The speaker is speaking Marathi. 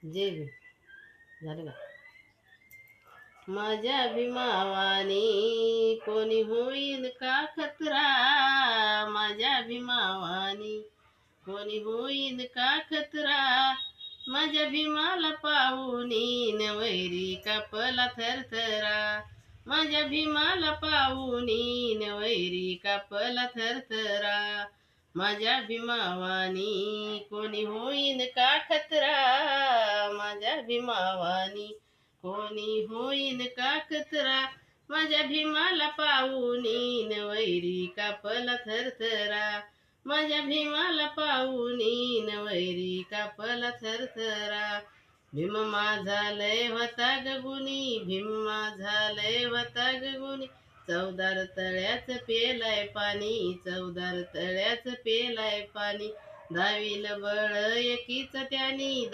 जय भीम. झालं का? माझ्या भीमावानी कोणी होईल का खतरा? माझ्या भीमावानी कोणी होईल का खतरा? माझ्या भीमाला पाहुनी नवैरी कापला थरथरा. माझ्या भीमाला पाहुनी नवैरी कापला थरथरा. माझ्या भीमावानी कोणी होईन का खतरा? माझ्या भीमावानी कोणी होईन का खतरा? माझ्या भीमाला पाहुनी नवैरी कापला थरथरा. माझ्या भीमाला पाहुनी नवैरी कापला थरथरा. भीम माझा लय होता ग गुणी, भीम माझा लय होता ग गुणी. चौदार तळ्याच पेलाय पाणी, चौदार तळ्याच पेलाय पाणी. दावील बळ एकीच त्यानी,